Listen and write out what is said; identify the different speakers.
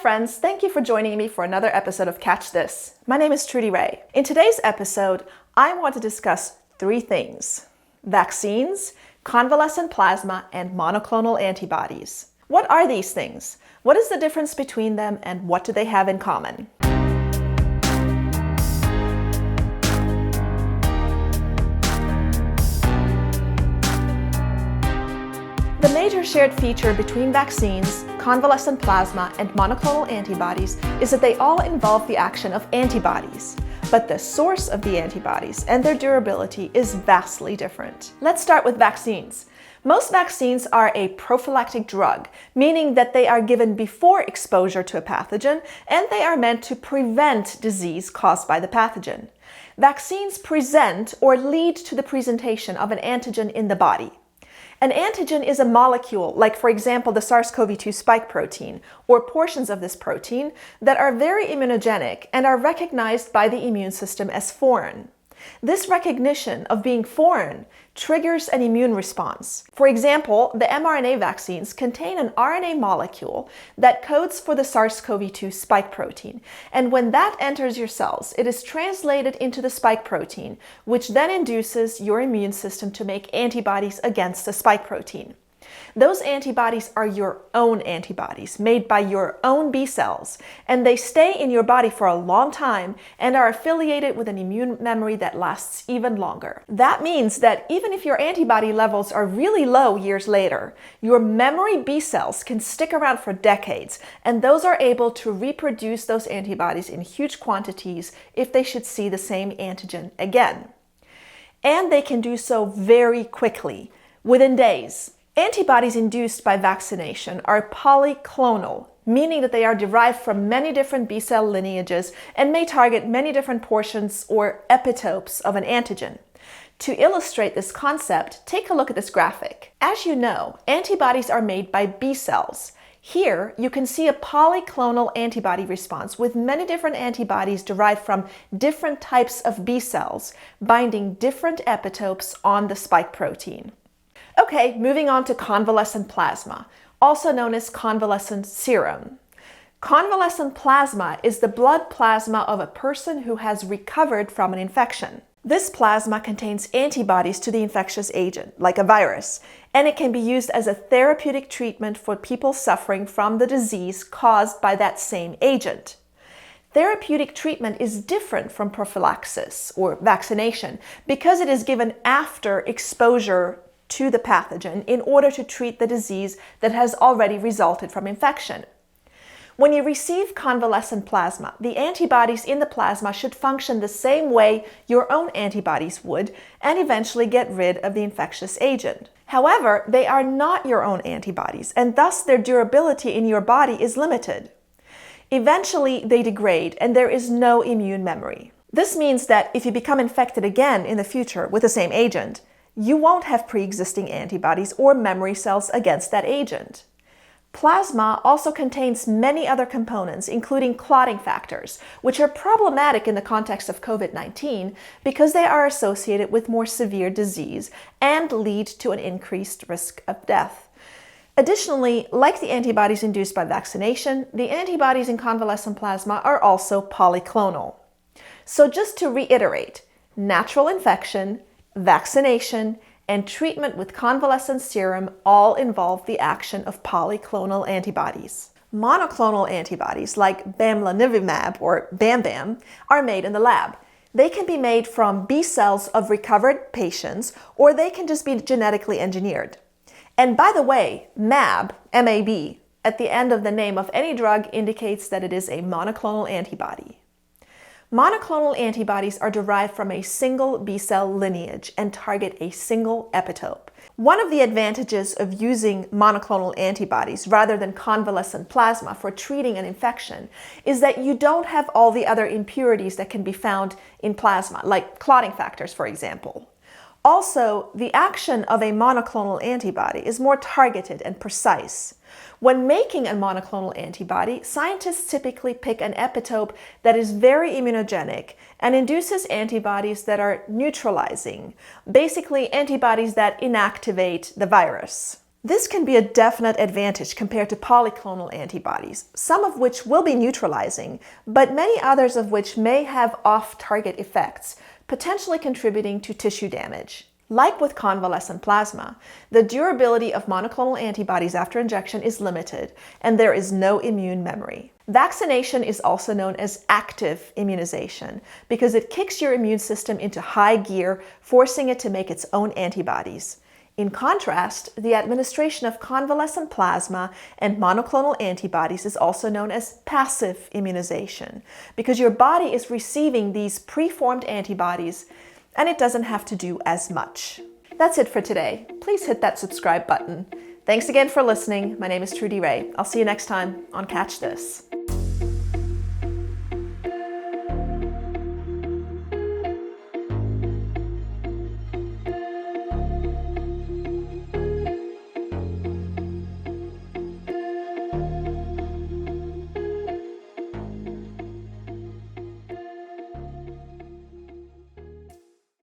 Speaker 1: friends, thank you for joining me for another episode of Catch This. My name is Trudy Ray. In today's episode, I want to discuss three things: vaccines, convalescent plasma, and monoclonal antibodies. What are these things? What is the difference between them, and what do they have in common? The major shared feature between vaccines, convalescent plasma, and monoclonal antibodies is that they all involve the action of antibodies. But the source of the antibodies and their durability is vastly different. Let's start with vaccines. Most vaccines are a prophylactic drug, meaning that they are given before exposure to a pathogen, and they are meant to prevent disease caused by the pathogen. Vaccines present or lead to the presentation of an antigen in the body. An antigen is a molecule, like for example the SARS-CoV-2 spike protein, or portions of this protein, that are very immunogenic and are recognized by the immune system as foreign. This recognition of being foreign triggers an immune response. For example, the mRNA vaccines contain an RNA molecule that codes for the SARS-CoV-2 spike protein, and when that enters your cells, it is translated into the spike protein, which then induces your immune system to make antibodies against the spike protein. Those antibodies are your own antibodies, made by your own B cells, and they stay in your body for a long time and are affiliated with an immune memory that lasts even longer. That means that even if your antibody levels are really low years later, your memory B cells can stick around for decades, and those are able to reproduce those antibodies in huge quantities if they should see the same antigen again. And they can do so very quickly, within days. Antibodies induced by vaccination are polyclonal, meaning that they are derived from many different B-cell lineages and may target many different portions or epitopes of an antigen. To illustrate this concept, take a look at this graphic. As you know, antibodies are made by B cells. Here, you can see a polyclonal antibody response with many different antibodies derived from different types of B cells, binding different epitopes on the spike protein. Okay, moving on to convalescent plasma, also known as convalescent serum. Convalescent plasma is the blood plasma of a person who has recovered from an infection. This plasma contains antibodies to the infectious agent, like a virus, and it can be used as a therapeutic treatment for people suffering from the disease caused by that same agent. Therapeutic treatment is different from prophylaxis or vaccination because it is given after exposure to the pathogen in order to treat the disease that has already resulted from infection. When you receive convalescent plasma, the antibodies in the plasma should function the same way your own antibodies would and eventually get rid of the infectious agent. However, they are not your own antibodies, and thus their durability in your body is limited. Eventually, they degrade and there is no immune memory. This means that if you become infected again in the future with the same agent, you won't have pre-existing antibodies or memory cells against that agent. Plasma also contains many other components, including clotting factors, which are problematic in the context of COVID-19 because they are associated with more severe disease and lead to an increased risk of death. Additionally, like the antibodies induced by vaccination, the antibodies in convalescent plasma are also polyclonal. So just to reiterate, natural infection, vaccination, and treatment with convalescent serum all involve the action of polyclonal antibodies. Monoclonal antibodies, like bamlanivimab or BAM-BAM, are made in the lab. They can be made from B cells of recovered patients, or they can just be genetically engineered. And by the way, MAB, M-A-B, at the end of the name of any drug indicates that it is a monoclonal antibody. Monoclonal antibodies are derived from a single B-cell lineage and target a single epitope. One of the advantages of using monoclonal antibodies rather than convalescent plasma for treating an infection is that you don't have all the other impurities that can be found in plasma, like clotting factors, for example. Also, the action of a monoclonal antibody is more targeted and precise. When making a monoclonal antibody, scientists typically pick an epitope that is very immunogenic and induces antibodies that are neutralizing, basically antibodies that inactivate the virus. This can be a definite advantage compared to polyclonal antibodies, some of which will be neutralizing, but many others of which may have off-target effects, potentially contributing to tissue damage. Like with convalescent plasma, the durability of monoclonal antibodies after injection is limited, and there is no immune memory. Vaccination is also known as active immunization because it kicks your immune system into high gear, forcing it to make its own antibodies. In contrast, the administration of convalescent plasma and monoclonal antibodies is also known as passive immunization because your body is receiving these preformed antibodies and it doesn't have to do as much. That's it for today. Please hit that subscribe button. Thanks again for listening. My name is Trudy Ray. I'll see you next time on Catch This.